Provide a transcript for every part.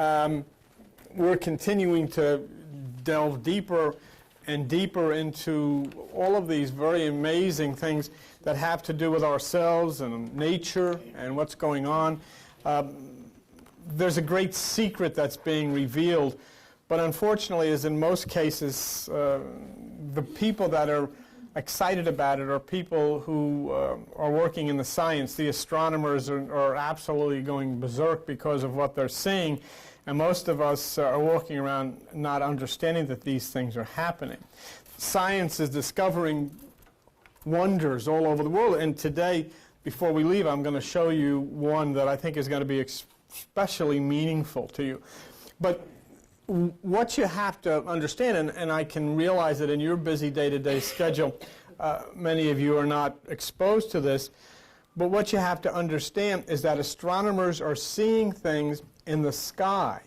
We're continuing to delve deeper and deeper into all of these very amazing things that have to do with ourselves and nature and what's going on. There's a great secret that's being revealed, but unfortunately, as in most cases, the people that are excited about it are people who are working in the science. The astronomers are absolutely going berserk because of what they're seeing, and most of us are walking around not understanding that these things are happening. Science is discovering wonders all over the world, and today, before we leave, I'm going to show you one that I think is going to be especially meaningful to you. But what you have to understand, and I can realize that in your busy day-to-day schedule, many of you are not exposed to this, but what you have to understand is that astronomers are seeing things in the sky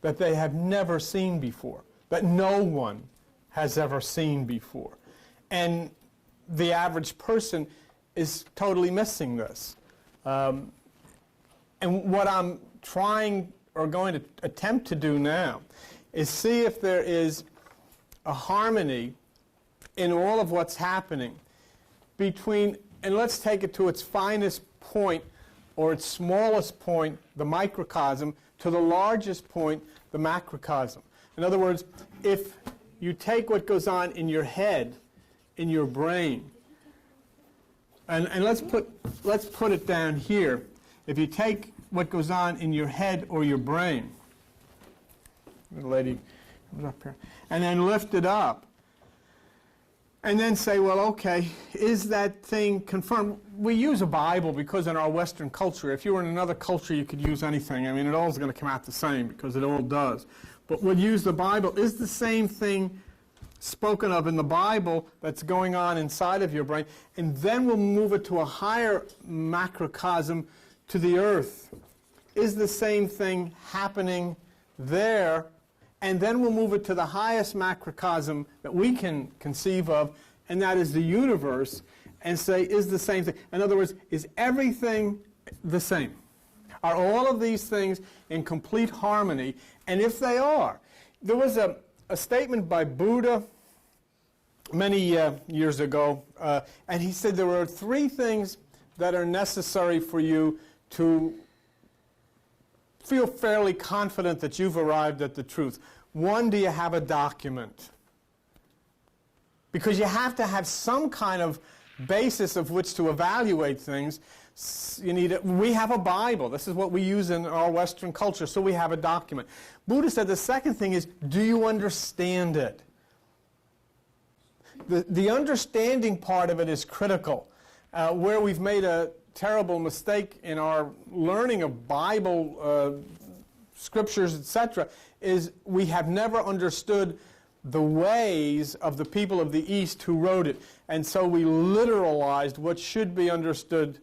that they have never seen before, that no one has ever seen before. And the average person is totally missing this. And what I'm trying or going to attempt to do now is see if there is a harmony in all of what's happening between, and let's take it to its finest point or its smallest point, the microcosm, to the largest point, the macrocosm. In other words, if you take what goes on in your head, in your brain, and let's put it down here. If you take what goes on in your head or your brain, the lady comes up here, and then lift it up, and then say, well, okay, is that thing confirmed? We use a Bible because in our Western culture, if you were in another culture, you could use anything. I mean, it all is going to come out the same because it all does. But we'll use the Bible. Is the same thing spoken of in the Bible that's going on inside of your brain? And then we'll move it to a higher macrocosm, to the earth. Is the same thing happening there? And then we'll move it to the highest macrocosm that we can conceive of, and that is the universe, and say, is the same thing. In other words, is everything the same? Are all of these things in complete harmony? And if they are, there was a statement by Buddha many years ago, and he said there are three things that are necessary for you to feel fairly confident that you've arrived at the truth. One, do you have a document? Because you have to have some kind of basis of which to evaluate things. We have a Bible. This is what we use in our Western culture, so we have a document. Buddha said the second thing is, do you understand it? The understanding part of it is critical. Where we've made a terrible mistake in our learning of Bible scriptures, etc., is we have never understood the ways of the people of the East who wrote it. And so we literalized what should be understood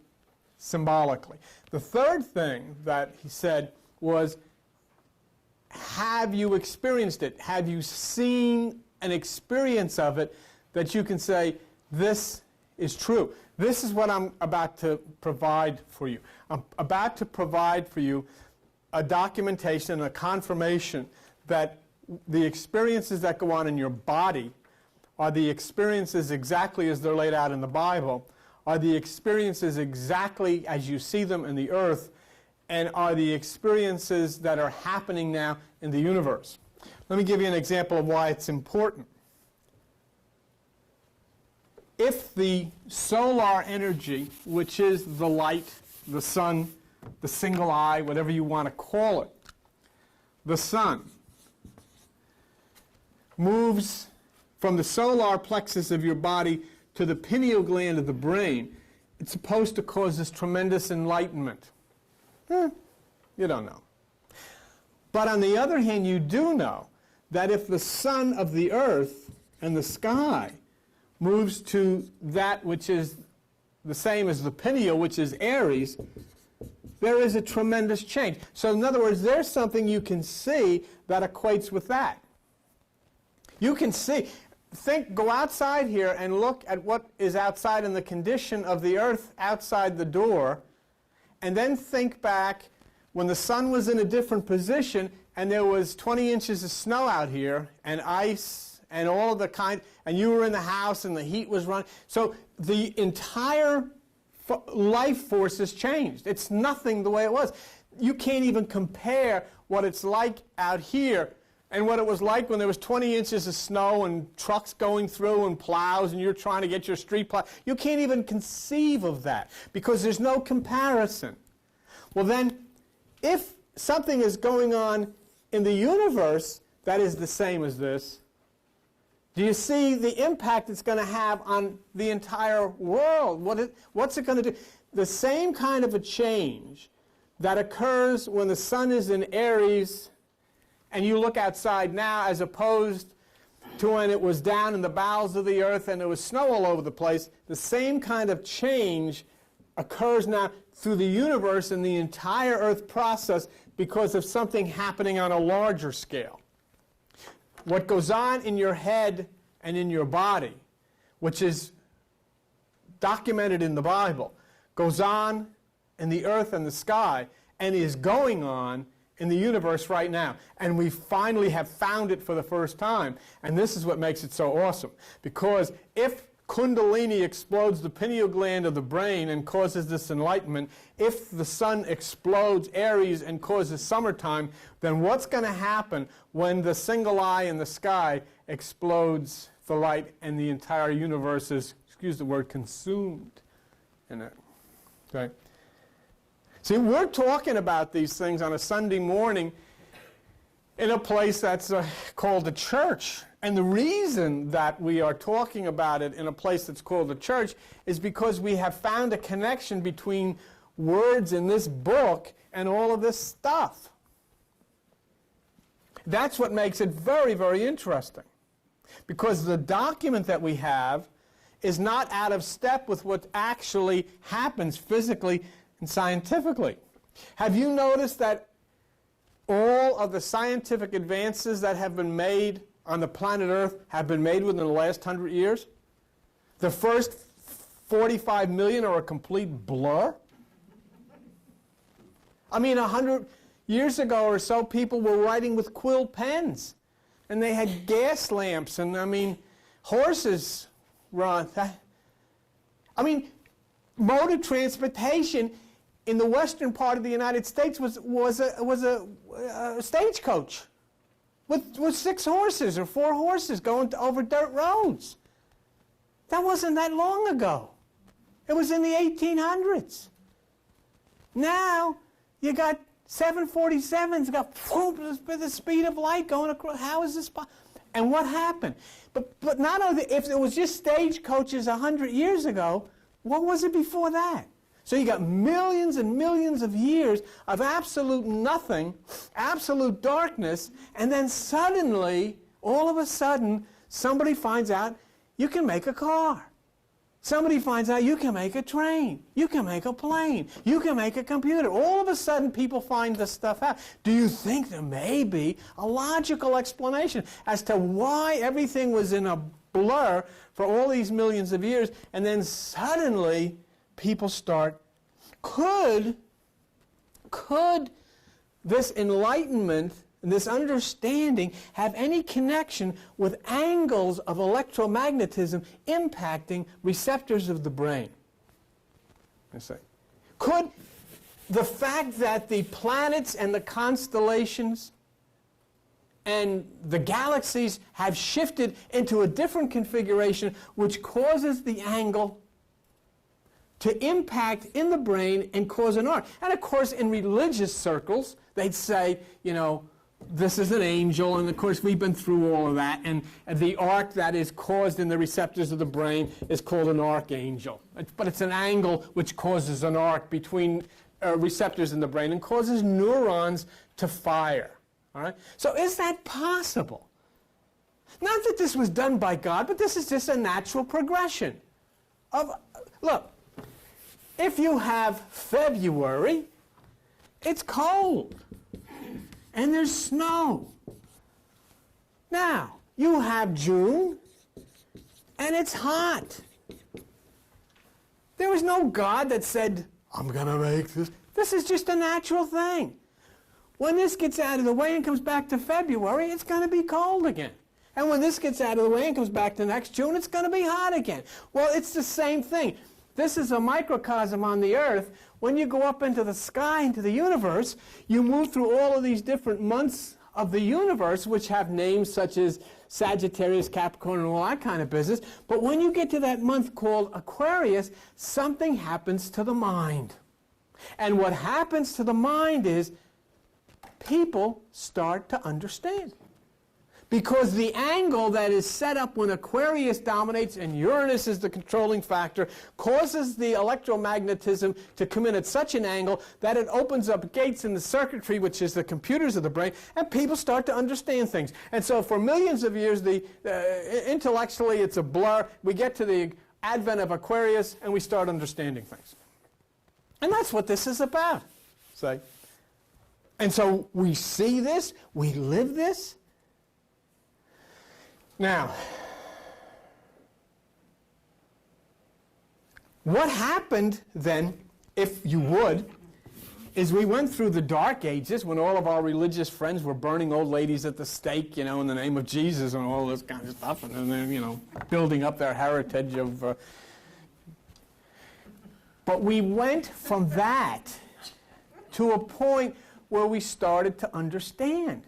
symbolically. The third thing that he said was, have you experienced it? Have you seen an experience of it that you can say, this is true? This is what I'm about to provide for you. I'm about to provide for you a documentation, a confirmation that the experiences that go on in your body are the experiences exactly as they're laid out in the Bible, are the experiences exactly as you see them in the earth, and are the experiences that are happening now in the universe. Let me give you an example of why it's important. If the solar energy, which is the light, the sun, the single eye, whatever you want to call it, the sun, moves from the solar plexus of your body to the pineal gland of the brain, it's supposed to cause this tremendous enlightenment. You don't know. But on the other hand, you do know that if the sun of the earth and the sky moves to that which is the same as the pineal, which is Aries, there is a tremendous change. So in other words, there's something you can see that equates with that. You can see, go outside here and look at what is outside in the condition of the earth outside the door, and then think back when the sun was in a different position and there was 20 inches of snow out here and ice and all of the kind, and you were in the house and the heat was running. So the entire life force has changed. It's nothing the way it was. You can't even compare what it's like out here and what it was like when there was 20 inches of snow and trucks going through and plows and you're trying to get your street plow. You can't even conceive of that because there's no comparison. Well then, if something is going on in the universe that is the same as this, do you see the impact it's going to have on the entire world? What's it going to do? The same kind of a change that occurs when the sun is in Aries and you look outside now as opposed to when it was down in the bowels of the earth and there was snow all over the place, the same kind of change occurs now through the universe and the entire earth process because of something happening on a larger scale. What goes on in your head and in your body, which is documented in the Bible, goes on in the earth and the sky and is going on in the universe right now. And we finally have found it for the first time. And this is what makes it so awesome. Because if Kundalini explodes the pineal gland of the brain and causes this enlightenment, if the sun explodes Aries and causes summertime, then what's going to happen when the single eye in the sky explodes the light and the entire universe is, excuse the word, consumed in it? Okay? See, we're talking about these things on a Sunday morning in a place that's called a church. And the reason that we are talking about it in a place that's called a church is because we have found a connection between words in this book and all of this stuff. That's what makes it very, very interesting. Because the document that we have is not out of step with what actually happens physically and scientifically. Have you noticed that all of the scientific advances that have been made on the planet Earth have been made within the last 100 years? The first 45 million are a complete blur. I mean, 100 years ago or so, people were writing with quill pens. And they had gas lamps, and, I mean, horses run. I mean, mode of transportation in the western part of the United States was a stagecoach with 6 horses or 4 horses going over dirt roads. That wasn't that long ago. It was in the 1800s. Now you got 747s got the speed of light going across. How is this possible? And what happened? But not only if it was just stagecoaches 100 years ago, what was it before that? So you got millions and millions of years of absolute nothing, absolute darkness, and then suddenly, all of a sudden, somebody finds out you can make a car. Somebody finds out you can make a train, you can make a plane, you can make a computer. All of a sudden, people find this stuff out. Do you think there may be a logical explanation as to why everything was in a blur for all these millions of years, and then suddenly people start, could this enlightenment, this understanding, have any connection with angles of electromagnetism impacting receptors of the brain? I say, could the fact that the planets and the constellations and the galaxies have shifted into a different configuration which causes the angle to impact in the brain and cause an arc? And of course, in religious circles, they'd say, you know, this is an angel, and of course we've been through all of that, and the arc that is caused in the receptors of the brain is called an archangel. But it's an angle which causes an arc between receptors in the brain and causes neurons to fire. All right? So is that possible? Not that this was done by God, but this is just a natural progression of, look, if you have February, it's cold. And there's snow. Now, you have June, and it's hot. There was no God that said, I'm going to make this. This is just a natural thing. When this gets out of the way and comes back to February, it's going to be cold again. And when this gets out of the way and comes back to next June, it's going to be hot again. Well, it's the same thing. This is a microcosm on the Earth. When you go up into the sky, into the universe, you move through all of these different months of the universe, which have names such as Sagittarius, Capricorn, and all that kind of business. But when you get to that month called Aquarius, something happens to the mind. And what happens to the mind is people start to understand. Because the angle that is set up when Aquarius dominates and Uranus is the controlling factor causes the electromagnetism to come in at such an angle that it opens up gates in the circuitry, which is the computers of the brain, and people start to understand things. And so for millions of years, intellectually it's a blur. We get to the advent of Aquarius and we start understanding things. And that's what this is about. See? And so we see this, we live this. Now, what happened then, if you would, is we went through the Dark Ages when all of our religious friends were burning old ladies at the stake, in the name of Jesus and all this kind of stuff, and then, building up their heritage of... But we went from that to a point where we started to understand.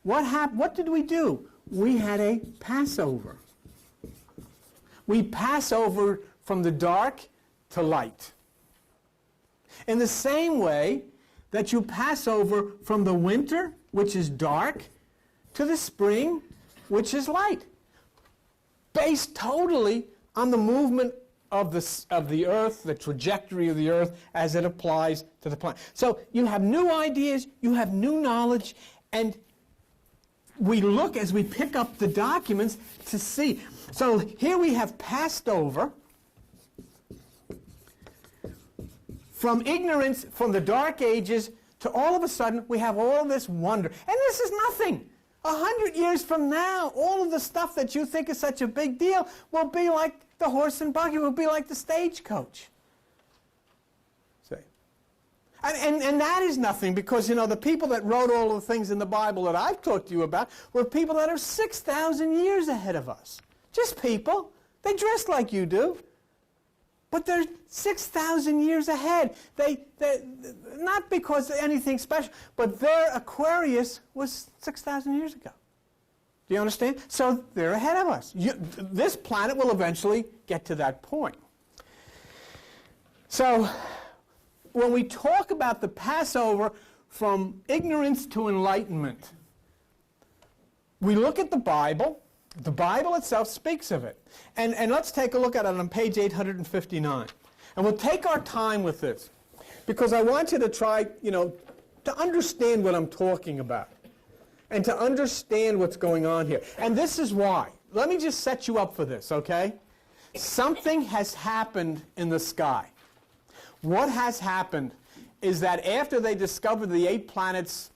What did we do? We had a Passover. We pass over from the dark to light. In the same way that you pass over from the winter, which is dark, to the spring, which is light. Based totally on the movement of the Earth, the trajectory of the Earth as it applies to the planet. So you have new ideas, you have new knowledge, and we look as we pick up the documents to see. So here we have passed over from ignorance, from the Dark Ages, to all of a sudden we have all this wonder. And this is nothing. 100 years from now, all of the stuff that you think is such a big deal will be like the horse and buggy, will be like the stagecoach. And that is nothing because, the people that wrote all the things in the Bible that I've talked to you about were people that are 6,000 years ahead of us. Just people. They dress like you do. But they're 6,000 years ahead. They not because anything special, but their Aquarius was 6,000 years ago. Do you understand? So they're ahead of us. This planet will eventually get to that point. So when we talk about the Passover from ignorance to enlightenment, we look at the Bible. The Bible itself speaks of it. And let's take a look at it on page 859. And we'll take our time with this because I want you to try, to understand what I'm talking about and to understand what's going on here. And this is why. Let me just set you up for this, okay? Something has happened in the sky. What has happened is that after they discovered the 8 planets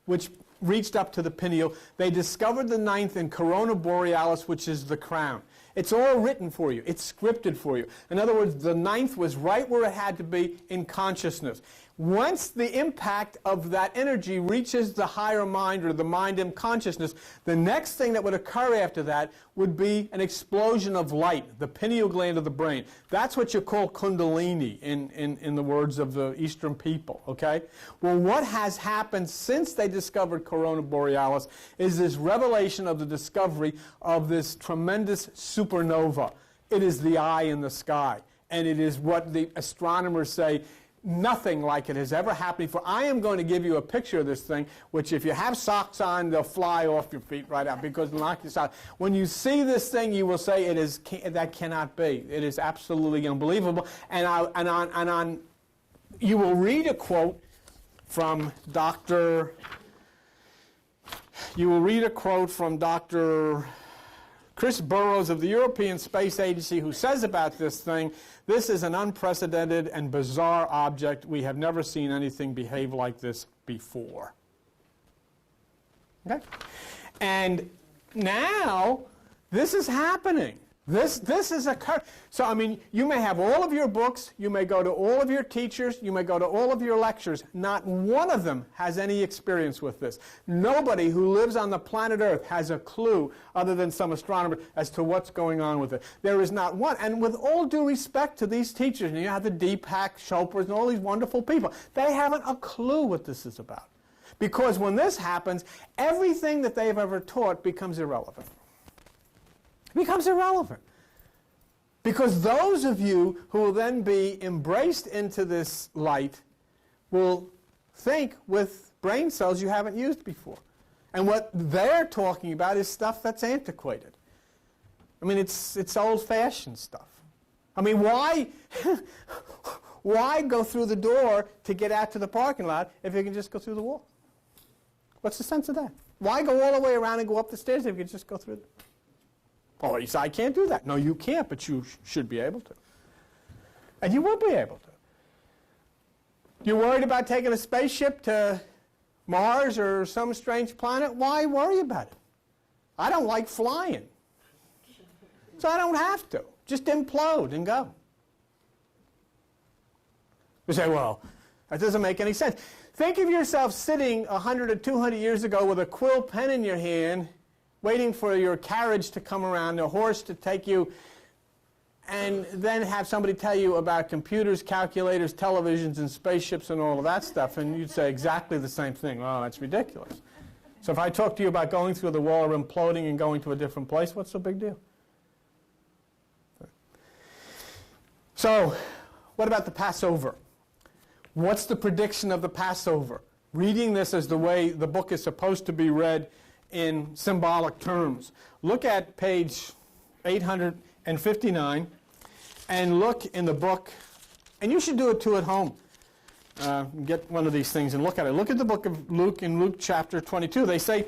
which reached up to the pineal, they discovered the 9th in Corona Borealis, which is the crown. It's all written for you. It's scripted for you. In other words, the 9th was right where it had to be in consciousness. Once the impact of that energy reaches the higher mind or the mind in consciousness, the next thing that would occur after that would be an explosion of light, the pineal gland of the brain. That's what you call kundalini in the words of the Eastern people, okay? Well, what has happened since they discovered Corona Borealis is this revelation of the discovery of this tremendous supernova. It is the eye in the sky, and it is what the astronomers say nothing like it has ever happened before. I am going to give you a picture of this thing, which if you have socks on, they'll fly off your feet right out because they'll knock you out. When you see this thing, you will say, that cannot be. It is absolutely unbelievable. And you will read a quote from Dr. Chris Burrows of the European Space Agency, who says about this thing, this is an unprecedented and bizarre object. We have never seen anything behave like this before. Okay? And now, this is happening. This is a curse. So, I mean, you may have all of your books, you may go to all of your teachers, you may go to all of your lectures. Not one of them has any experience with this. Nobody who lives on the planet Earth has a clue, other than some astronomers, as to what's going on with it. There is not one. And with all due respect to these teachers, and you have the Deepak Chopras and all these wonderful people, they haven't a clue what this is about. Because when this happens, everything that they've ever taught becomes irrelevant. Becomes irrelevant. Because those of you who will then be embraced into this light will think with brain cells you haven't used before. And what they're talking about is stuff that's antiquated. I mean, it's old-fashioned stuff. I mean, why go through the door to get out to the parking lot if you can just go through the wall? What's the sense of that? Why go all the way around and go up the stairs if you can just go through the... Oh, you say, I can't do that. No, you can't, but you should be able to. And you will be able to. You're worried about taking a spaceship to Mars or some strange planet? Why worry about it? I don't like flying. So I don't have to. Just implode and go. You say, well, that doesn't make any sense. Think of yourself sitting 100 or 200 years ago with a quill pen in your hand, waiting for your carriage to come around, a horse to take you, and then have somebody tell you about computers, calculators, televisions, and spaceships and all of that stuff, and you'd say exactly the same thing. Oh, that's ridiculous. So if I talk to you about going through the wall or imploding and going to a different place, what's the big deal? So, what about the Passover? What's the prediction of the Passover? Reading this as the way the book is supposed to be read in symbolic terms. Look at page 859 and look in the book, and you should do it too at home. Get one of these things and look at it. Look at the book of Luke in Luke chapter 22. They say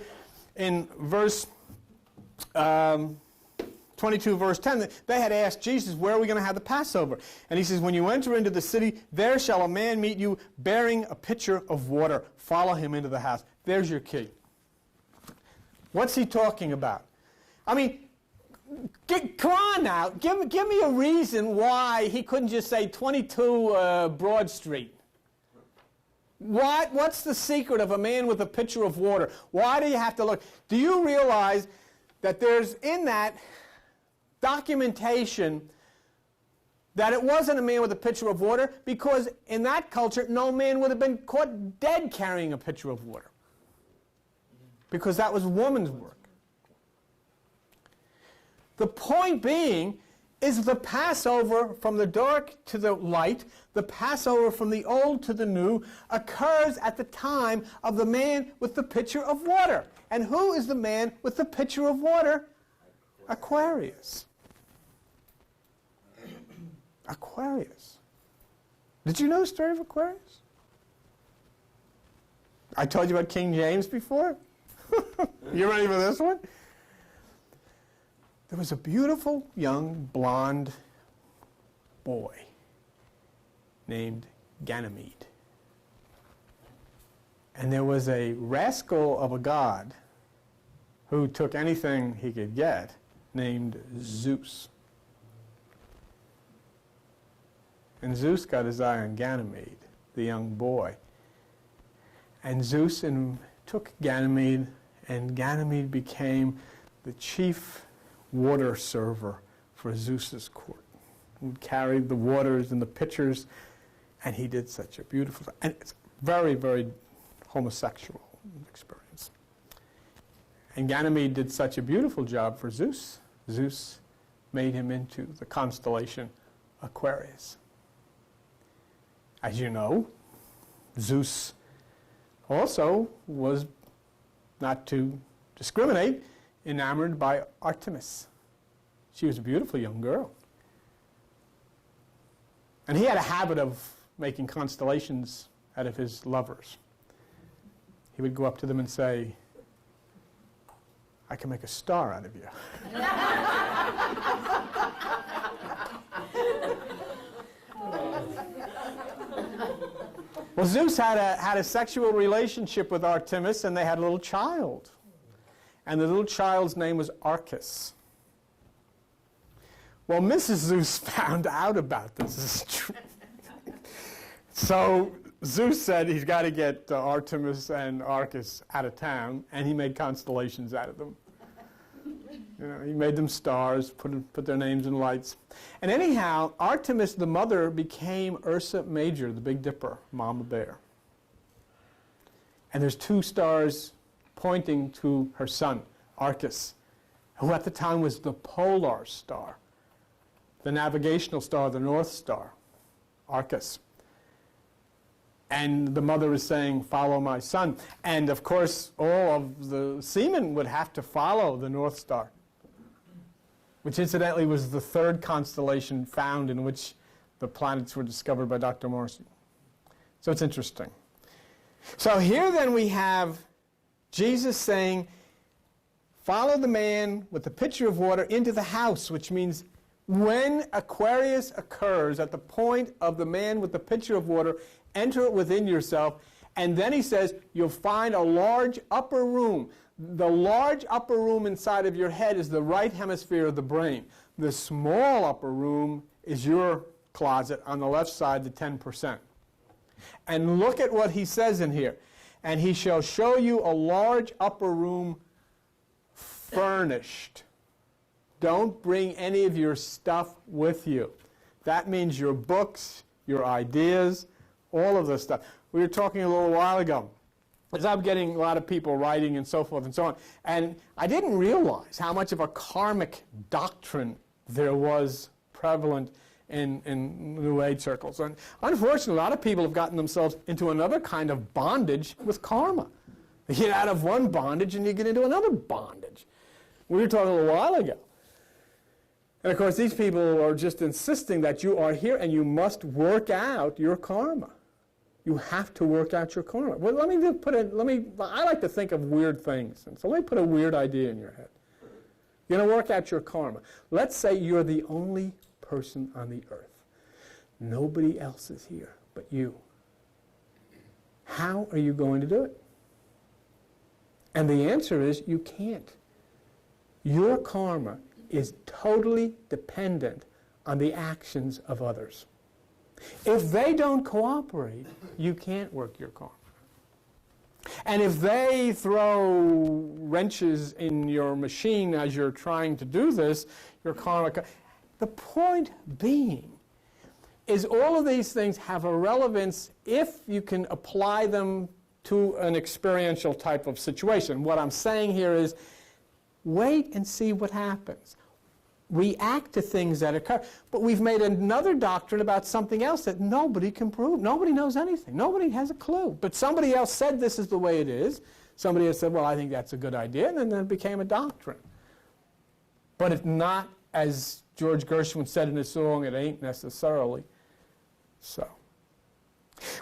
in verse 22, verse 10, they had asked Jesus, where are we going to have the Passover? And he says, when you enter into the city, there shall a man meet you bearing a pitcher of water. Follow him into the house. There's your key. What's he talking about? I mean, come on now. Give me a reason why he couldn't just say 22 Broad Street. What's the secret of a man with a pitcher of water? Why do you have to look? Do you realize that there's in that documentation that it wasn't a man with a pitcher of water? Because in that culture, no man would have been caught dead carrying a pitcher of water. Because that was woman's work. The point being is the Passover from the dark to the light, the Passover from the old to the new, occurs at the time of the man with the pitcher of water. And who is the man with the pitcher of water? Aquarius. Aquarius. Did you know the story of Aquarius? I told you about King James before? You ready for this one? There was a beautiful young blonde boy named Ganymede. And there was a rascal of a god who took anything he could get named Zeus. And Zeus got his eye on Ganymede, the young boy. And Zeus took Ganymede, and Ganymede became the chief water server for Zeus's court. He carried the waters and the pitchers, and he did such a beautiful, and it's very, very homosexual experience. And Ganymede did such a beautiful job for Zeus. Zeus made him into the constellation Aquarius. As you know, Zeus also was, not to discriminate, enamored by Artemis. She was a beautiful young girl. And he had a habit of making constellations out of his lovers. He would go up to them and say, I can make a star out of you. Well, Zeus had a sexual relationship with Artemis, and they had a little child. And the little child's name was Arcus. Well, Mrs. Zeus found out about this. This is true. So Zeus said he's got to get Artemis and Arcus out of town, and he made constellations out of them. You know, he made them stars, put their names in lights. And anyhow, Artemis, the mother, became Ursa Major, the Big Dipper, Mama Bear. And there's two stars pointing to her son, Arcus, who at the time was the polar star, the navigational star, the North Star, Arcus. And the mother is saying, follow my son. And of course, all of the seamen would have to follow the North Star, which incidentally was the third constellation found in which the planets were discovered by Dr. Morrissey. So it's interesting. So here then we have Jesus saying, follow the man with the pitcher of water into the house, which means when Aquarius occurs at the point of the man with the pitcher of water, enter it within yourself. And then he says, you'll find a large upper room. The large upper room inside of your head is the right hemisphere of the brain. The small upper room is your closet on the left side, the 10%. And look at what he says in here. And he shall show you a large upper room furnished. Don't bring any of your stuff with you. That means your books, your ideas, all of this stuff. We were talking a little while ago, as I'm getting a lot of people writing and so forth and so on, and I didn't realize how much of a karmic doctrine there was prevalent in New Age circles. And unfortunately, a lot of people have gotten themselves into another kind of bondage with karma. You get out of one bondage and you get into another bondage. We were talking a little while ago. And of course, these people are just insisting that you are here and you must work out your karma. You have to work out your karma. Well, I like to think of weird things. And so let me put a weird idea in your head. You're going to work out your karma. Let's say you're the only person on the earth. Nobody else is here but you. How are you going to do it? And the answer is you can't. Your karma is totally dependent on the actions of others. If they don't cooperate, you can't work your karma. And if they throw wrenches in your machine as you're trying to do this, your karma... The point being is all of these things have a relevance if you can apply them to an experiential type of situation. What I'm saying here is wait and see what happens. React to things that occur. But we've made another doctrine about something else that nobody can prove. Nobody knows anything. Nobody has a clue. But somebody else said this is the way it is. Somebody else said, well, I think that's a good idea, and then it became a doctrine. But it's not, as George Gershwin said in his song, it ain't necessarily so.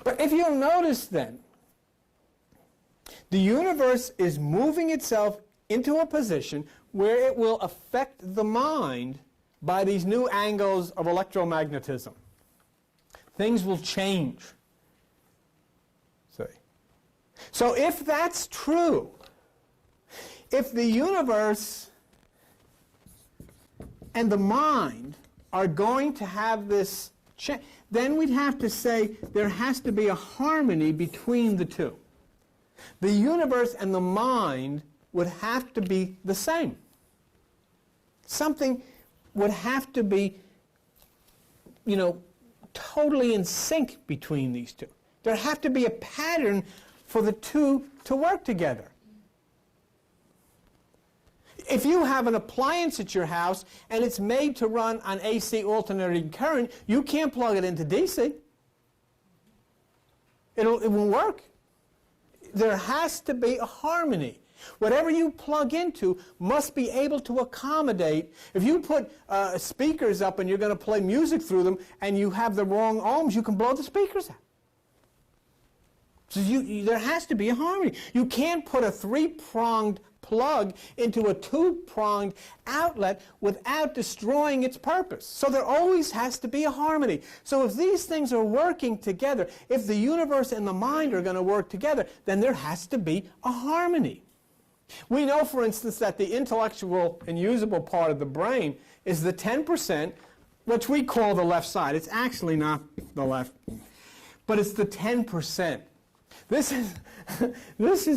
But if you'll notice then, the universe is moving itself into a position where it will affect the mind by these new angles of electromagnetism. Things will change. See? So if that's true, if the universe and the mind are going to have this change, then we'd have to say there has to be a harmony between the two. The universe and the mind would have to be the same. Something would have to be, totally in sync between these two. There'd have to be a pattern for the two to work together. If you have an appliance at your house and it's made to run on AC alternating current, you can't plug it into DC. It won't work. There has to be a harmony. Whatever you plug into must be able to accommodate. If you put speakers up and you're going to play music through them and you have the wrong ohms, you can blow the speakers out. So there has to be a harmony. You can't put a three-pronged plug into a two-pronged outlet without destroying its purpose. So there always has to be a harmony. So if these things are working together, if the universe and the mind are going to work together, then there has to be a harmony. We know, for instance, that the intellectual and usable part of the brain is the 10%, which we call the left side. It's actually not the left, but it's the 10%. This is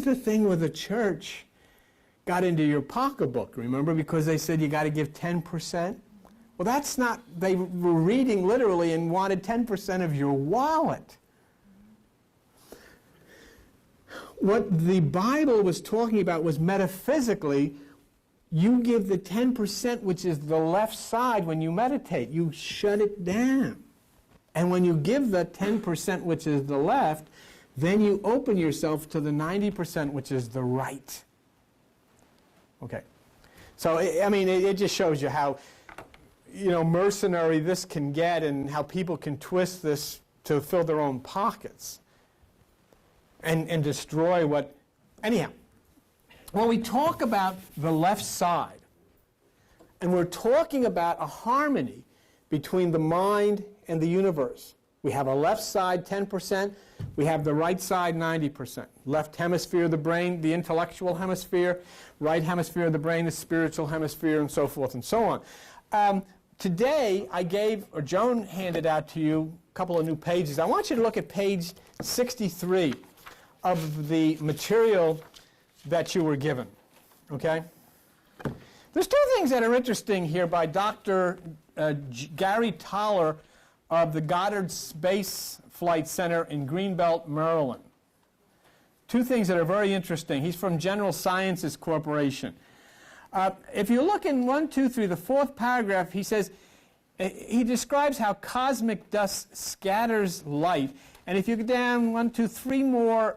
the thing where the church got into your pocketbook, remember, because they said you got to give 10%. Well, that's not, they were reading literally and wanted 10% of your wallet. What the Bible was talking about was metaphysically, you give the 10%, which is the left side, when you meditate. You shut it down. And when you give the 10%, which is the left, then you open yourself to the 90%, which is the right. Okay. So, I mean, it just shows you how, mercenary this can get and how people can twist this to fill their own pockets and destroy what... Anyhow, when we talk about the left side, and we're talking about a harmony between the mind and the universe, we have a left side 10%, we have the right side 90%. Left hemisphere of the brain, the intellectual hemisphere, right hemisphere of the brain, the spiritual hemisphere, and so forth and so on. Today, Joan handed out to you a couple of new pages. I want you to look at page 63 of the material that you were given. Okay? There's two things that are interesting here by Dr. Gary Toller of the Goddard Space Flight Center in Greenbelt, Maryland. Two things that are very interesting. He's from General Sciences Corporation. If you look in 1, 2, 3, the fourth paragraph, he says, he describes how cosmic dust scatters light. And if you go down 1, 2, 3 more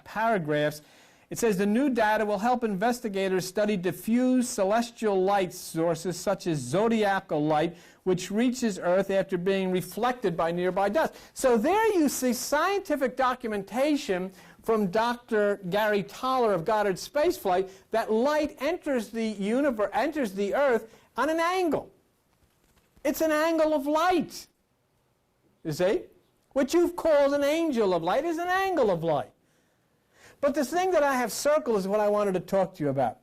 paragraphs, it says the new data will help investigators study diffuse celestial light sources such as zodiacal light, which reaches Earth after being reflected by nearby dust. So there you see scientific documentation from Dr. Gary Toller of Goddard Spaceflight that light enters the Earth on an angle. It's an angle of light. You see? What you've called an angel of light is an angle of light. But the thing that I have circled is what I wanted to talk to you about.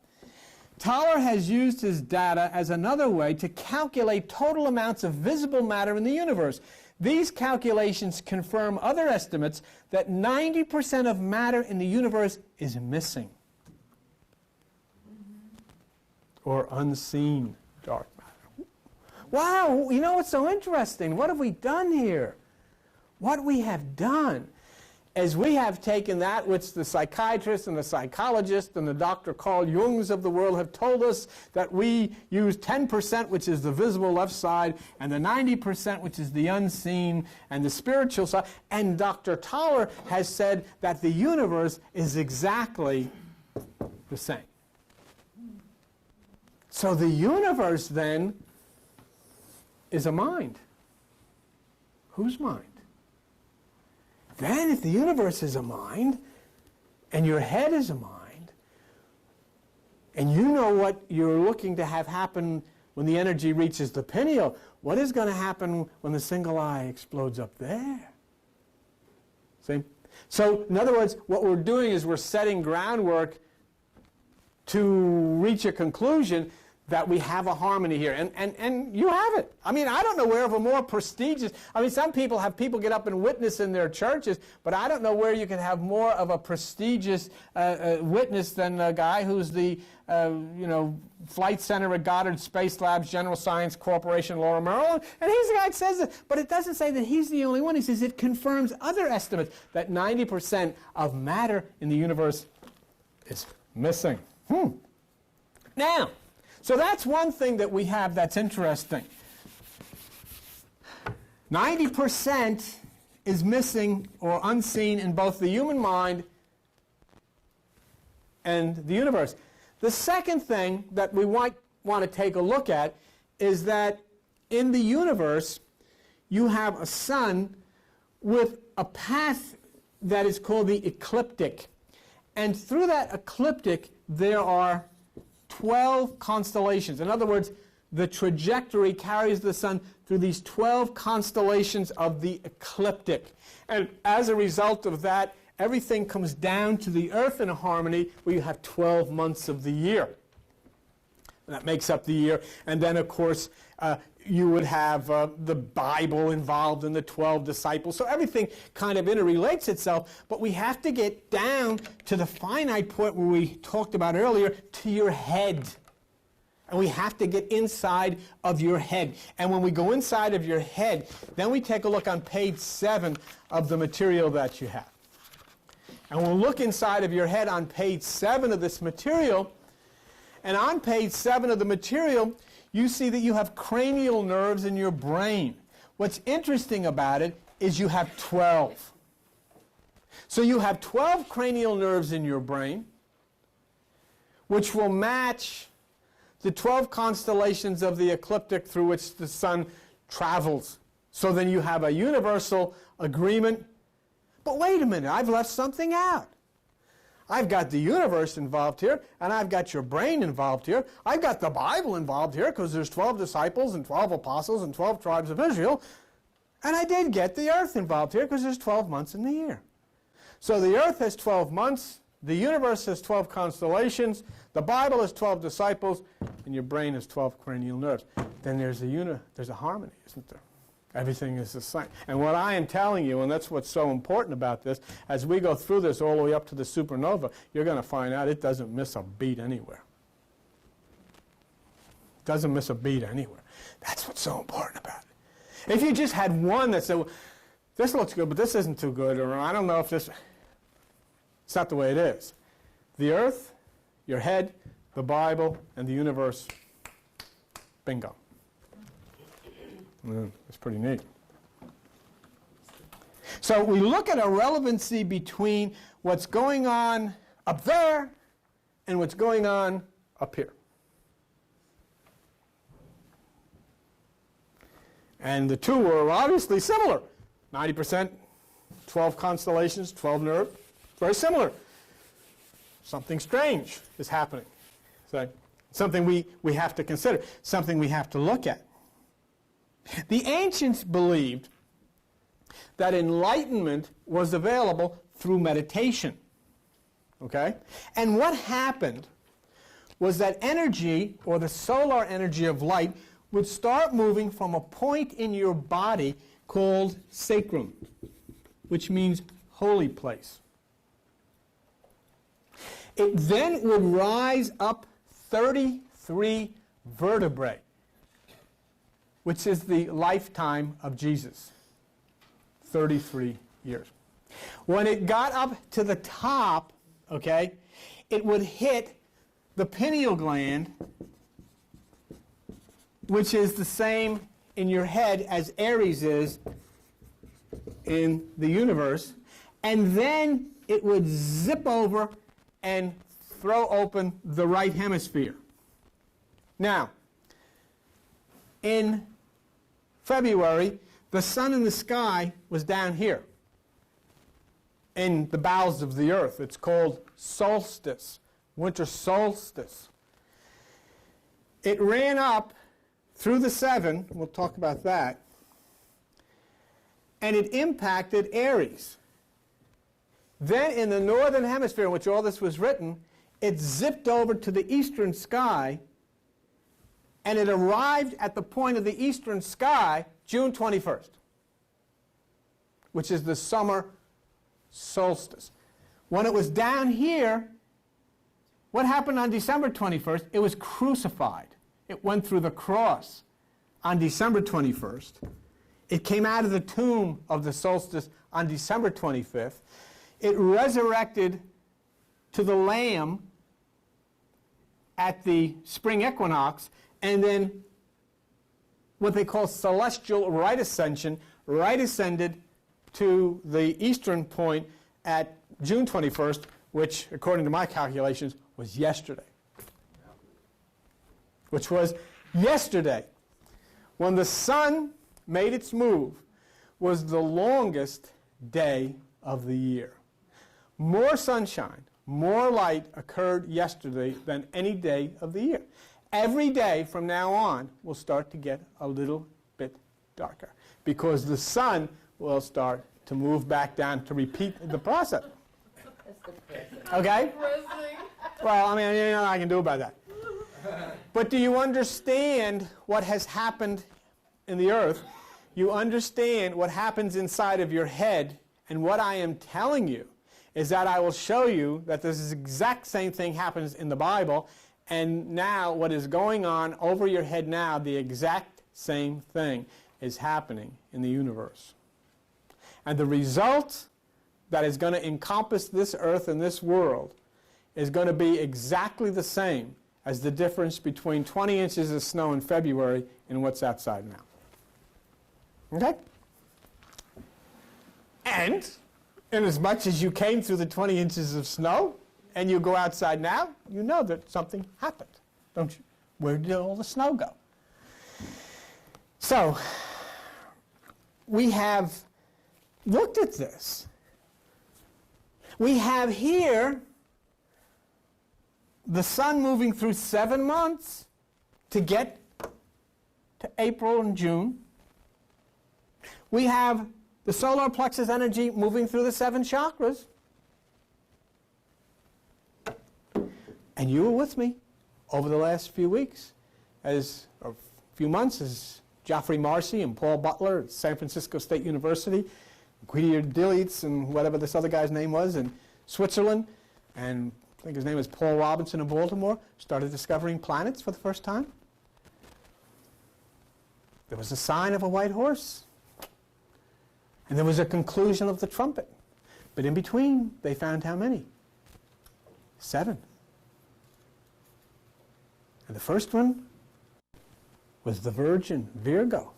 Toller has used his data as another way to calculate total amounts of visible matter in the universe. These calculations confirm other estimates that 90% of matter in the universe is missing or unseen dark matter. Wow, you know what's so interesting? What have we done here? What we have done is we have taken that which the psychiatrists and the psychologists and the Dr. Carl Jungs of the world have told us, that we use 10%, which is the visible left side, and the 90%, which is the unseen, and the spiritual side. And Dr. Toller has said that the universe is exactly the same. So the universe, then, is a mind. Whose mind? Then if the universe is a mind, and your head is a mind, and you know what you're looking to have happen when the energy reaches the pineal, what is going to happen when the single eye explodes up there? See? So, in other words, what we're doing is we're setting groundwork to reach a conclusion that we have a harmony here. And you have it. I mean, I don't know where of a more prestigious... I mean, some people have people get up and witness in their churches, but I don't know where you can have more of a prestigious witness than a guy who's the, flight center at Goddard Space Labs, General Science Corporation, Laura Maryland. And he's the guy that says it. But it doesn't say that he's the only one. He says it confirms other estimates that 90% of matter in the universe is missing. Now... so that's one thing that we have that's interesting. 90% is missing or unseen in both the human mind and the universe. The second thing that we might want to take a look at is that in the universe you have a sun with a path that is called the ecliptic. And through that ecliptic there are 12 constellations. In other words, the trajectory carries the sun through these 12 constellations of the ecliptic. And as a result of that, everything comes down to the earth in a harmony where you have 12 months of the year. And that makes up the year. And then, of course, you would have the Bible involved in the 12 disciples. So everything kind of interrelates itself. But we have to get down to the finite point where we talked about earlier, to your head. And we have to get inside of your head. And when we go inside of your head, then we take a look on page 7 of the material that you have. And we'll look inside of your head on page 7 of this material. And on page 7 of the material, you see that you have cranial nerves in your brain. What's interesting about it is you have 12. So you have 12 cranial nerves in your brain, which will match the 12 constellations of the ecliptic through which the sun travels. So then you have a universal agreement. But wait a minute, I've left something out. I've got the universe involved here, and I've got your brain involved here. I've got the Bible involved here because there's 12 disciples and 12 apostles and 12 tribes of Israel. And I did get the earth involved here because there's 12 months in the year. So the earth has 12 months, the universe has 12 constellations, the Bible has 12 disciples, and your brain has 12 cranial nerves. Then there's a harmony, isn't there? Everything is the same. And what I am telling you, and that's what's so important about this, as we go through this all the way up to the supernova, you're going to find out it doesn't miss a beat anywhere. It doesn't miss a beat anywhere. That's what's so important about it. If you just had one that said, well, this looks good, but this isn't too good, or I don't know if this... It's not the way it is. The earth, your head, the Bible, and the universe, bingo. That's pretty neat. So we look at a relevancy between what's going on up there and what's going on up here. And the two are obviously similar. 90%, 12 constellations, 12 nerves, very similar. Something strange is happening. So something we have to consider, something we have to look at. The ancients believed that enlightenment was available through meditation. Okay? And what happened was that energy, or the solar energy of light, would start moving from a point in your body called sacrum, which means holy place. It then would rise up 33 vertebrae, which is the lifetime of Jesus, 33 years. When it got up to the top, okay, it would hit the pineal gland, which is the same in your head as Aries is in the universe, and then it would zip over and throw open the right hemisphere. Now, in February, the sun in the sky was down here in the bowels of the earth. It's called solstice, winter solstice. It ran up through the 7, we'll talk about that, and it impacted Aries. Then in the northern hemisphere in which all this was written, it zipped over to the eastern sky, and it arrived at the point of the eastern sky June 21st, which is the summer solstice. When it was down here, what happened on December 21st? It was crucified. It went through the cross on December 21st. It came out of the tomb of the solstice on December 25th. It resurrected to the Lamb at the spring equinox, and then what they call celestial right ascension, right ascended to the eastern point at June 21st, which, according to my calculations, was yesterday. Which was yesterday. When the sun made its move, was the longest day of the year. More sunshine, more light occurred yesterday than any day of the year. Every day from now on will start to get a little bit darker because the sun will start to move back down to repeat the process. That's depressing. Okay? Depressing. Well, I mean, you know, I can do about that. But do you understand what has happened in the earth? You understand what happens inside of your head, and what I am telling you is that I will show you that this exact same thing happens in the Bible, and now what is going on over your head now, the exact same thing is happening in the universe. And the result that is going to encompass this earth and this world is going to be exactly the same as the difference between 20 inches of snow in February and what's outside now. Okay? And in as much as you came through the 20 inches of snow and you go outside now, you know that something happened, don't you? Where did all the snow go? So, we have looked at this. We have here the sun moving through 7 months to get to April and June. We have the solar plexus energy moving through the 7 chakras. And you were with me over the last few weeks, or few months, as Geoffrey Marcy and Paul Butler at San Francisco State University, Guido Dilitz and whatever this other guy's name was in Switzerland, and I think his name is Paul Robinson in Baltimore, started discovering planets for the first time. There was a sign of a white horse. And there was a conclusion of the trumpet. But in between, they found how many? 7. And the first one was the Virgin, Virgo.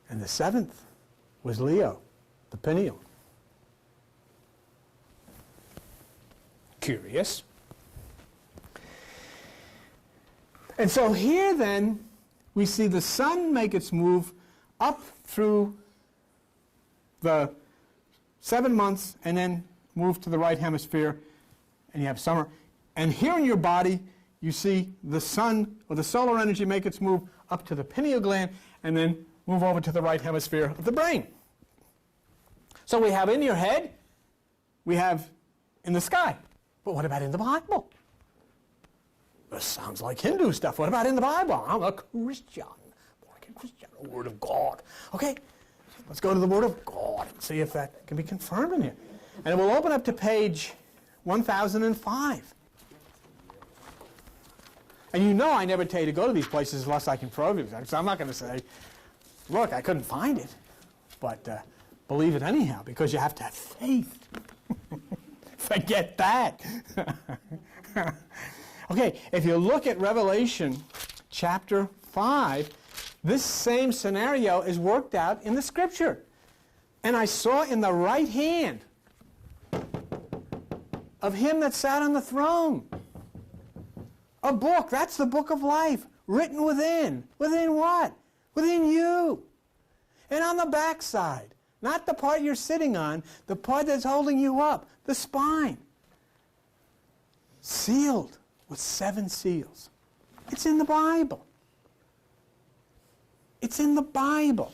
And the 7th was Leo, the pineal. Curious. And so here then, we see the sun make its move up through the 7 months and then move to the right hemisphere, and you have summer. And here in your body, you see the sun, or the solar energy, make its move up to the pineal gland and then move over to the right hemisphere of the brain. So we have in your head, we have in the sky. But what about in the Bible? This sounds like Hindu stuff. What about in the Bible? I'm a Christian. Born again Christian, the Word of God. Okay, let's go to the Word of God and see if that can be confirmed in here. And we'll open up to page 1005. And you know I never tell you to go to these places unless I can prove it. So I'm not going to say, look, I couldn't find it. But believe it anyhow, because you have to have faith. Forget that. Okay, if you look at Revelation chapter 5, this same scenario is worked out in the Scripture. And I saw in the right hand of him that sat on the throne a book. That's the book of life, written within. Within what? Within you. And on the backside, not the part you're sitting on, the part that's holding you up, the spine, sealed with 7 seals. It's in the Bible. It's in the Bible.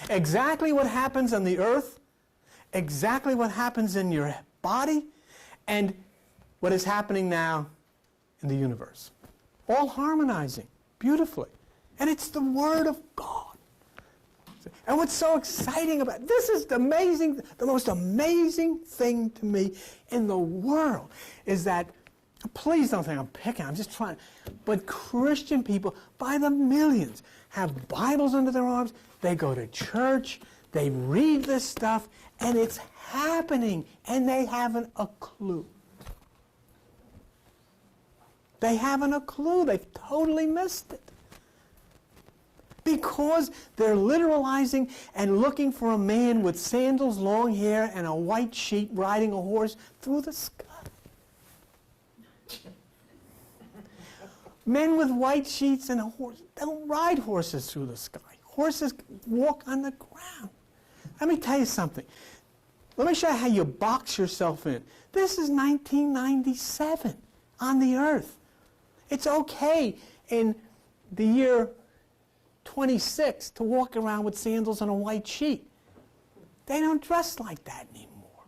Exactly what happens on the earth, exactly what happens in your body, and what is happening now in the universe. All harmonizing beautifully. And it's the Word of God. And what's so exciting about this is the most amazing thing to me in the world is that, please don't think I'm picking, I'm just trying, but Christian people by the millions have Bibles under their arms, they go to church, they read this stuff, and it's happening, and they haven't a clue. They haven't a clue. They've totally missed it. Because they're literalizing and looking for a man with sandals, long hair, and a white sheet riding a horse through the sky. Men with white sheets and a horse don't ride horses through the sky. Horses walk on the ground. Let me tell you something. Let me show you how you box yourself in. This is 1997 on the earth. It's okay in the year 26 to walk around with sandals and a white sheet. They don't dress like that anymore.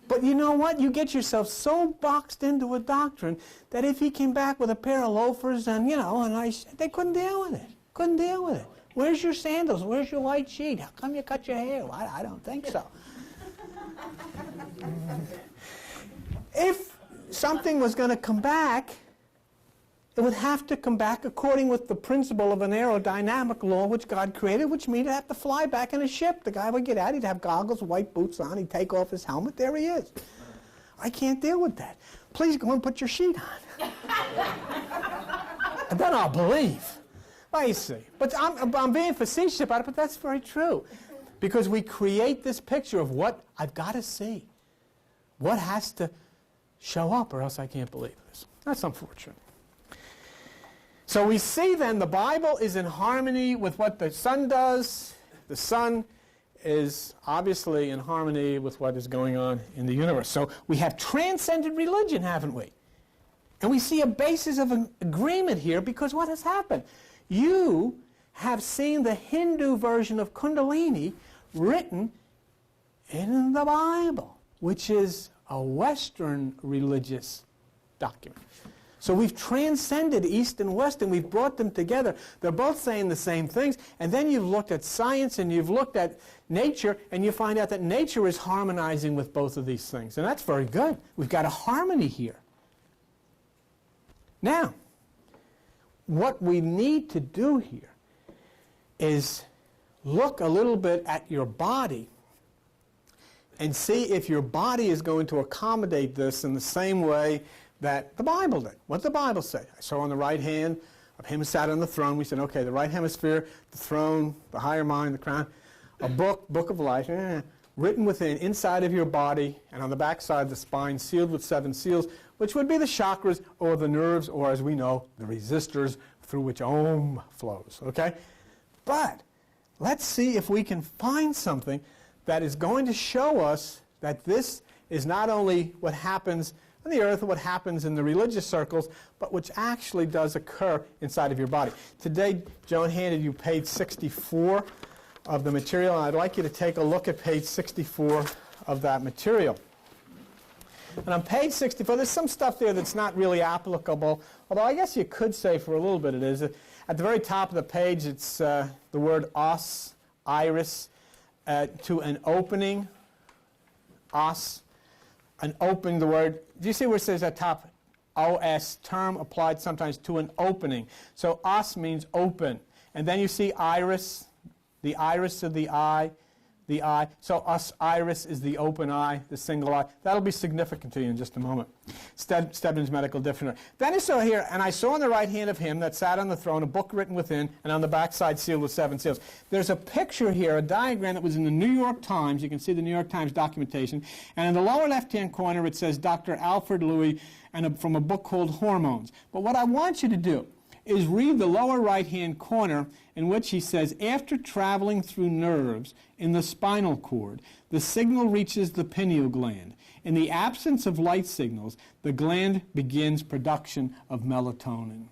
But you know what? You get yourself so boxed into a doctrine that if he came back with a pair of loafers and, they couldn't deal with it. Couldn't deal with it. Where's your sandals? Where's your white sheet? How come you cut your hair? Well, I don't think so. If something was going to come back, it would have to come back according with the principle of an aerodynamic law which God created, which means it'd have to fly back in a ship. The guy would get out, he'd have goggles, white boots on, he'd take off his helmet, there he is. I can't deal with that. Please go and put your sheet on. And then I'll believe. Well, you see. But I'm being facetious about it, but that's very true. Because we create this picture of what I've got to see. What has to show up or else I can't believe this. That's unfortunate. So we see then the Bible is in harmony with what the sun does. The sun is obviously in harmony with what is going on in the universe. So we have transcendent religion, haven't we? And we see a basis of an agreement here because what has happened? You have seen the Hindu version of Kundalini written in the Bible, which is a Western religious document. So we've transcended East and West, and we've brought them together. They're both saying the same things. And then you've looked at science, and you've looked at nature, and you find out that nature is harmonizing with both of these things. And that's very good. We've got a harmony here. Now, what we need to do here is look a little bit at your body and see if your body is going to accommodate this in the same way that the Bible did. What did the Bible say? I saw on the right hand of him who sat on the throne. We said, okay, the right hemisphere, the throne, the higher mind, the crown, a book of life, written within, inside of your body, and on the back side of the spine, sealed with 7 seals, which would be the chakras or the nerves, or as we know, the resistors through which Om flows. Okay? But let's see if we can find something that is going to show us that this is not only what happens on the earth, what happens in the religious circles, but which actually does occur inside of your body. Today, Joan handed you page 64 of the material, and I'd like you to take a look at page 64 of that material. And on page 64, there's some stuff there that's not really applicable, although I guess you could say for a little bit it is. At the very top of the page, it's the word os, iris, to an opening, os, an opening, the word, do you see where it says at top, os, term applied sometimes to an opening. So os means open. And then you see iris, the iris of the eye. So os iris is the open eye, the single eye. That'll be significant to you in just a moment. Stedman's Medical Dictionary. Then I saw here, and I saw on the right hand of him that sat on the throne, a book written within, and on the back side sealed with 7 seals. There's a picture here, a diagram that was in the New York Times. You can see the New York Times documentation. And in the lower left-hand corner it says Dr. Alfred Louis and from a book called Hormones. But what I want you to do is read the lower right-hand corner in which he says, after traveling through nerves in the spinal cord, the signal reaches the pineal gland. In the absence of light signals, the gland begins production of melatonin.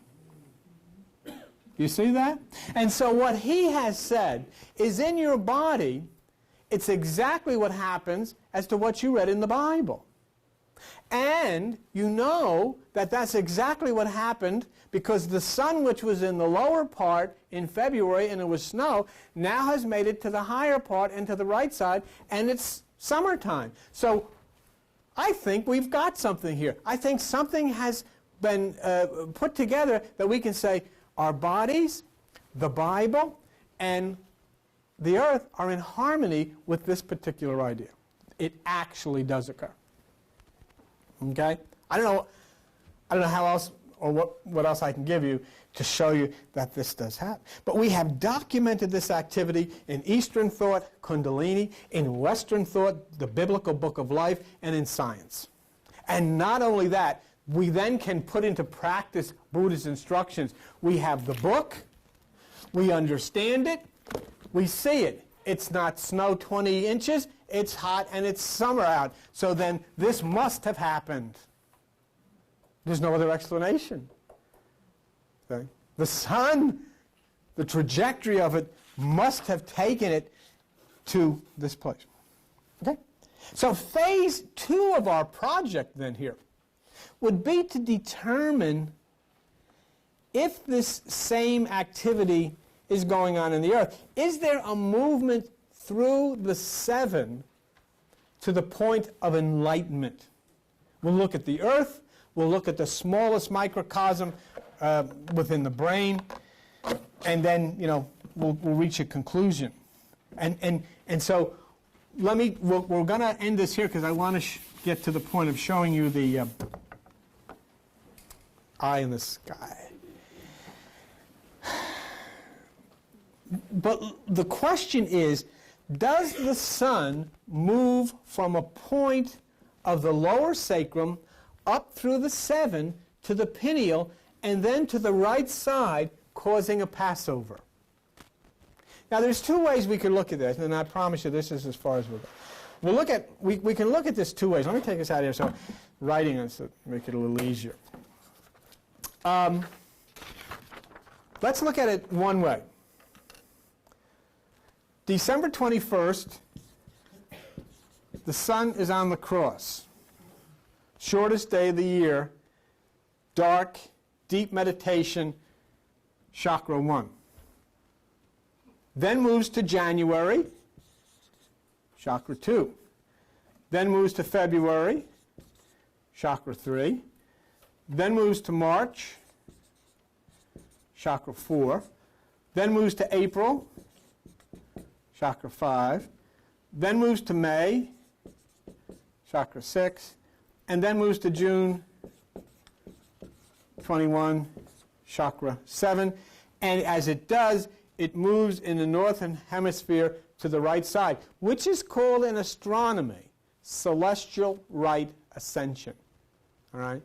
You see that? And so what he has said is in your body, it's exactly what happens as to what you read in the Bible. And you know that that's exactly what happened because the sun, which was in the lower part in February and it was snow, now has made it to the higher part and to the right side, and it's summertime. So I think we've got something here. I think something has been put together that we can say our bodies, the Bible, and the earth are in harmony with this particular idea. It actually does occur. Okay? I don't know how else or what else I can give you to show you that this does happen. But we have documented this activity in Eastern thought, Kundalini, in Western thought, the biblical book of life, and in science. And not only that, we then can put into practice Buddha's instructions. We have the book, we understand it, we see it. It's not snow 20 inches, it's hot and it's summer out. So then this must have happened. There's no other explanation. Okay? The sun, the trajectory of it must have taken it to this place. Okay? So phase 2 of our project then here would be to determine if this same activity is going on in the Earth. Is there a movement through the 7 to the point of enlightenment? We'll look at the Earth, we'll look at the smallest microcosm within the brain, and then, we'll reach a conclusion. And so we're going to end this here because I want to get to the point of showing you the eye in the sky. But the question is, does the sun move from a point of the lower sacrum up through the 7 to the pineal and then to the right side, causing a passover? Now, there's 2 ways we can look at this, and I promise you this is as far as we'll go. We can look at this 2 ways. Let me take this out of here so writing it to make it a little easier. Let's look at it one way. December 21st, the sun is on the cross. Shortest day of the year, dark, deep meditation, chakra 1. Then moves to January, chakra 2. Then moves to February, chakra 3. Then moves to March, chakra 4. Then moves to April, chakra 5. Then moves to May, chakra 6. And then moves to June 21, chakra 7. And as it does, it moves in the northern hemisphere to the right side, which is called in astronomy celestial right ascension. All right?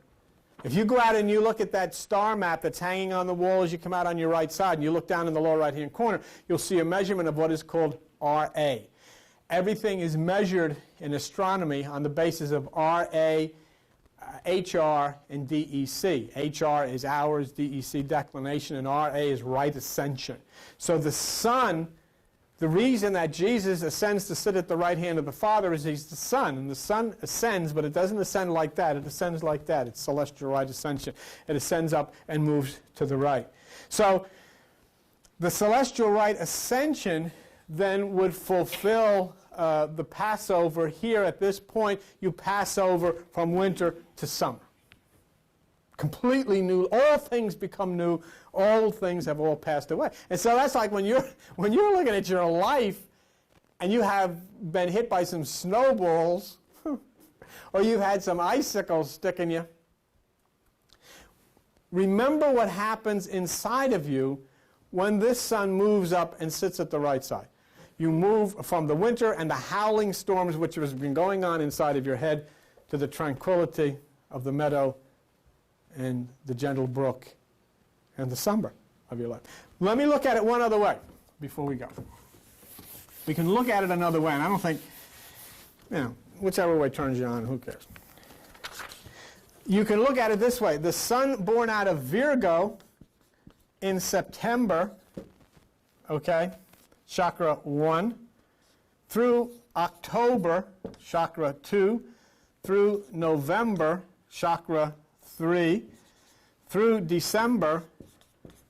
If you go out and you look at that star map that's hanging on the wall as you come out on your right side, and you look down in the lower right-hand corner, you'll see a measurement of what is called RA. Everything is measured in astronomy on the basis of RA, HR, and DEC. HR is hours, DEC declination, and RA is right ascension. So the sun, the reason that Jesus ascends to sit at the right hand of the Father is he's the Son. And the Son ascends, but it doesn't ascend like that. It ascends like that. It's celestial right ascension. It ascends up and moves to the right. So the celestial right ascension then would fulfill the Passover here at this point. You pass over from winter to summer. Completely new. All things become new. Old things have all passed away. And so that's like when you're looking at your life and you have been hit by some snowballs or you've had some icicles sticking you. Remember what happens inside of you when this sun moves up and sits at the right side. You move from the winter and the howling storms which has been going on inside of your head to the tranquility of the meadow and the gentle brook and the summer of your life. Let me look at it one other way before we go. We can look at it another way, and I don't think, whichever way turns you on, who cares? You can look at it this way. The sun born out of Virgo in September, okay, chakra 1, through October, chakra 2, through November, chakra 3, through December,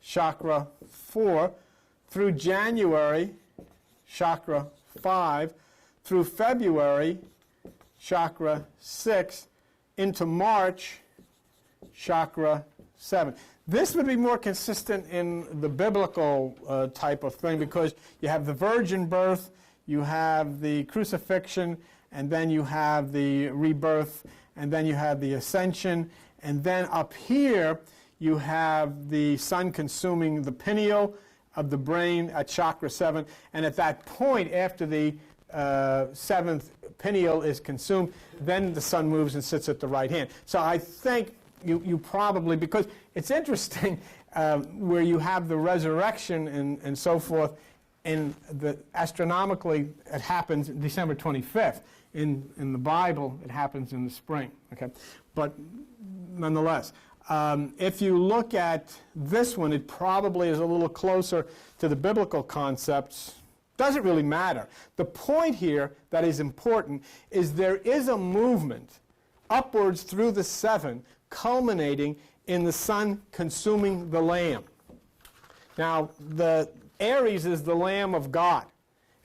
chakra 4, through January, chakra 5, through February, chakra 6, into March, chakra 7. This would be more consistent in the biblical type of thing because you have the virgin birth, you have the crucifixion, and then you have the rebirth, and then you have the ascension, and then up here you have the sun consuming the pineal of the brain at chakra 7, and at that point, after the 7th pineal is consumed, then the sun moves and sits at the right hand. So I think you probably, because it's interesting where you have the resurrection and so forth, and astronomically it happens December 25th. In the Bible, it happens in the spring. Okay, but nonetheless, if you look at this one, it probably is a little closer to the biblical concepts. Doesn't really matter. The point here that is important is there is a movement upwards through the 7, culminating in the sun consuming the Lamb. Now, the Aries is the Lamb of God.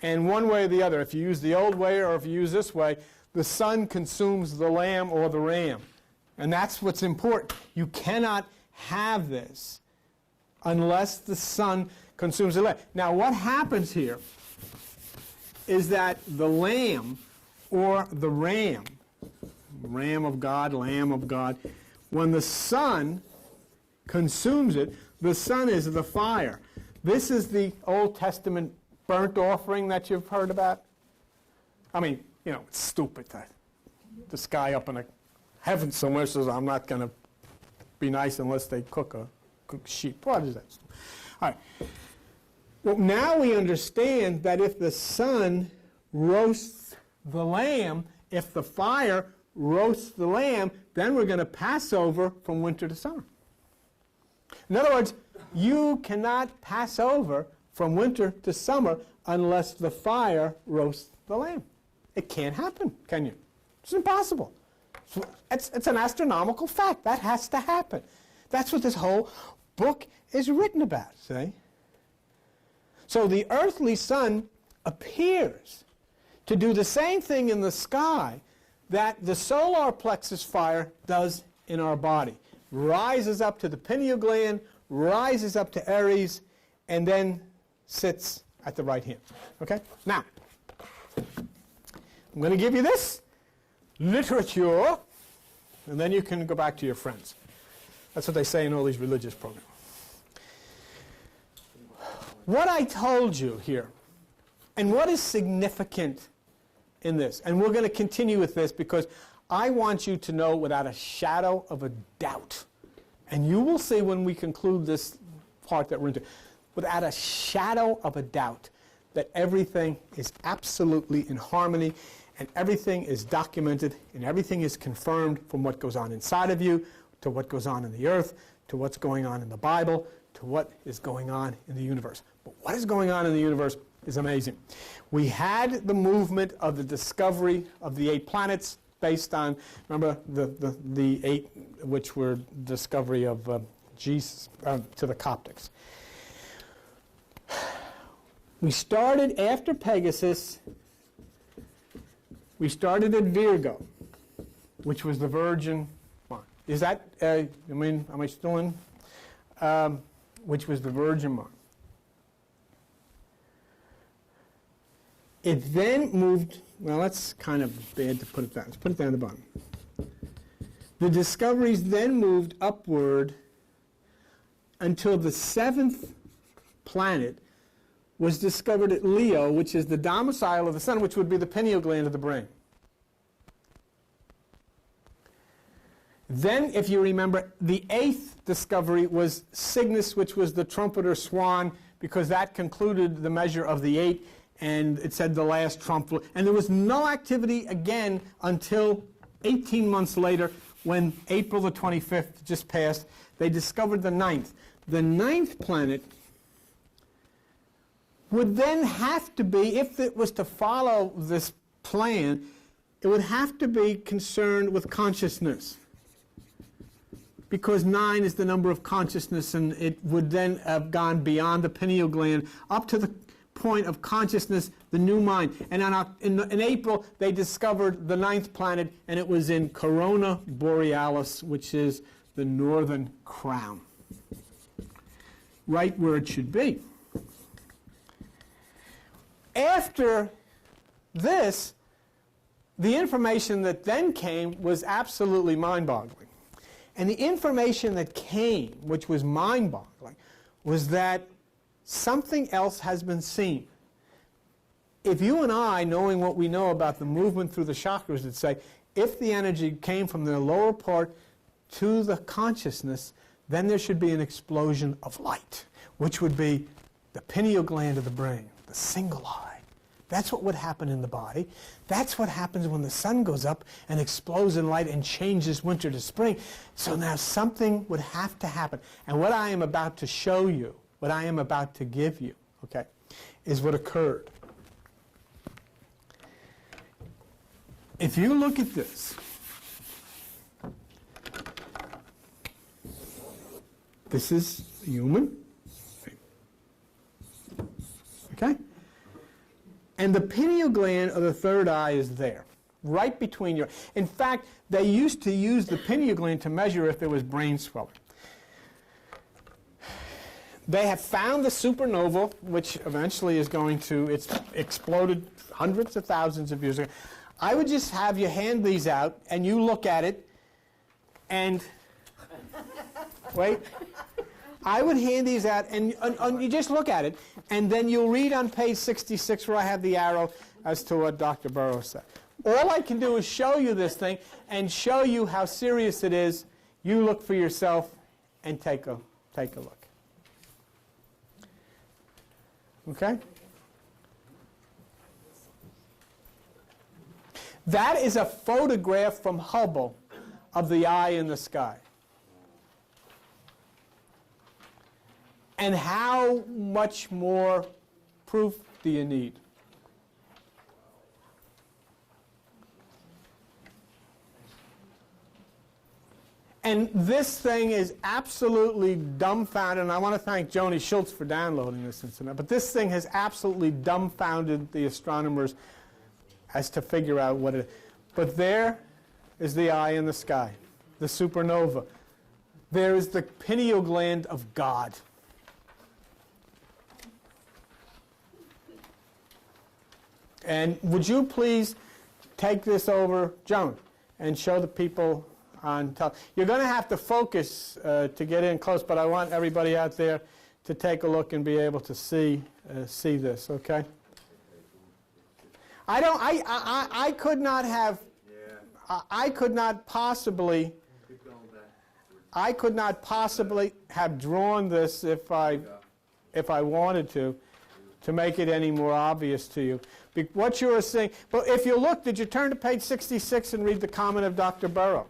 And one way or the other, if you use the old way or if you use this way, the sun consumes the lamb or the ram. And that's what's important. You cannot have this unless the sun consumes the lamb. Now, what happens here is that the lamb or the ram of God, Lamb of God, when the sun consumes it, the sun is the fire. This is the Old Testament burnt offering that you've heard about. I mean, you know, it's stupid that the sky up in the heavens somewhere says, I'm not going to be nice unless they cook sheep. What is that? All right. Well, now we understand that if the sun roasts the lamb, if the fire roasts the lamb, then we're going to pass over from winter to summer. In other words, you cannot pass over from winter to summer unless the fire roasts the lamb. It can't happen, can you? It's impossible. It's an astronomical fact. That has to happen. That's what this whole book is written about, see? So the earthly sun appears to do the same thing in the sky that the solar plexus fire does in our body. Rises up to the pineal gland, rises up to Aries, and then sits at the right hand. Okay? Now, I'm going to give you this literature, and then you can go back to your friends. That's what they say in all these religious programs. What I told you here, and what is significant in this, and we're going to continue with this because I want you to know without a shadow of a doubt, and you will see when we conclude this part that we're into, without a shadow of a doubt, that everything is absolutely in harmony, and everything is documented, and everything is confirmed from what goes on inside of you, to what goes on in the earth, to what's going on in the Bible, to what is going on in the universe. But what is going on in the universe is amazing. We had the movement of the discovery of the 8 planets based on, remember, the 8 which were discovery of Jesus to the Coptics. We started after Pegasus. We started at Virgo, which was the Virgin month. Is that, am I still in? Which was the Virgin month. It then moved, well, that's kind of bad to put it down. Let's put it down at the bottom. The discoveries then moved upward until the 7th planet was discovered at Leo, which is the domicile of the sun, which would be the pineal gland of the brain. Then, if you remember, the 8th discovery was Cygnus, which was the trumpeter swan, because that concluded the measure of the 8, and it said the last trump. And there was no activity again until 18 months later, when April the 25th just passed, they discovered the 9th. The 9th planet would then have to be, if it was to follow this plan, it would have to be concerned with consciousness. Because 9 is the number of consciousness, and it would then have gone beyond the pineal gland up to the point of consciousness, the new mind. And in April, they discovered the 9th planet, and it was in Corona Borealis, which is the northern crown. Right where it should be. After this, the information that then came was absolutely mind-boggling. And the information that came, which was mind-boggling, was that something else has been seen. If you and I, knowing what we know about the movement through the chakras, would say, if the energy came from the lower part to the consciousness, then there should be an explosion of light, which would be the pineal gland of the brain, the single eye. That's what would happen in the body. That's what happens when the sun goes up and explodes in light and changes winter to spring. So now something would have to happen. And what I am about to show you, what I am about to give you, okay, is what occurred. if you look at this, this is human. Okay? And the pineal gland or the third eye is there, right between your... In fact, they used to use the pineal gland to measure if there was brain swelling. They have found the supernova, which eventually is going to... It's exploded hundreds of thousands of years ago. I would just have you hand these out, and you look at it, and... Wait. I would hand these out, and you just look at it, and then you'll read on page 66 where I have the arrow as to what Dr. Burroughs said. All I can do is show you this thing and show you how serious it is. You look for yourself and take a look. Okay? That is a photograph from Hubble of the eye in the sky. And how much more proof do you need? And this thing is absolutely dumbfounded, and I want to thank Joni Schultz for downloading this incident, but this thing has absolutely dumbfounded the astronomers as to figure out what it is. But there is the eye in the sky, the supernova. There is the pineal gland of God. And would you please take this over, Joan, and show the people on top. You're going to have to focus to get in close, but I want everybody out there to take a look and be able to see this, okay? I could not have, I could not possibly have drawn this if I wanted to make it any more obvious to you. What you are saying, but if you look, did you turn to page 66 and read the comment of Dr. Burrow?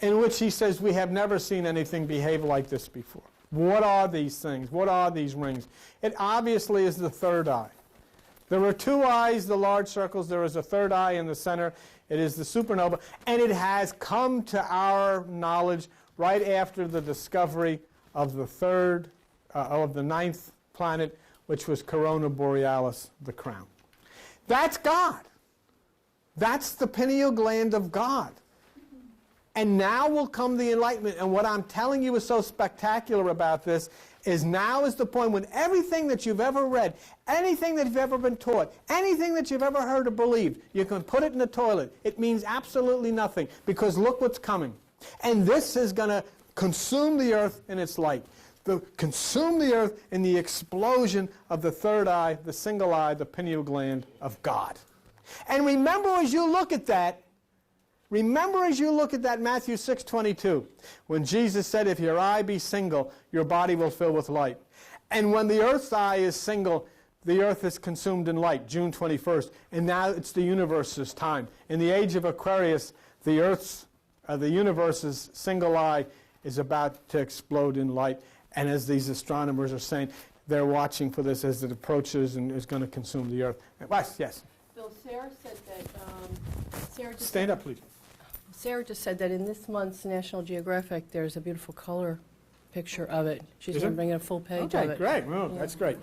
In which he says, we have never seen anything behave like this before. What are these things? What are these rings? It obviously is the third eye. There are two eyes, the large circles. There is a third eye in the center. It is the supernova. And it has come to our knowledge right after the discovery of the ninth planet, which was Corona Borealis, the crown. That's God. That's the pineal gland of God. And now will come the enlightenment. And what I'm telling you is so spectacular about this is now is the point when everything that you've ever read, anything that you've ever been taught, anything that you've ever heard or believed, you can put it in the toilet. It means absolutely nothing, because look what's coming. And this is going to consume the earth in its light. Consume the earth in the explosion of the third eye, the single eye, the pineal gland of God. And remember as you look at that, Matthew 6:22, when Jesus said, if your eye be single, your body will fill with light. And when the earth's eye is single, the earth is consumed in light, June 21st. And now it's the universe's time. In the age of Aquarius, the universe's single eye is about to explode in light. And as these astronomers are saying, they're watching for this as it approaches and is going to consume the earth. Yes? Bill, Sarah said that... Stand up, please. Sarah just said that in this month's National Geographic, there's a beautiful color picture of it. She's going to bring in a full page of it. Okay, great. Well, yeah. That's great.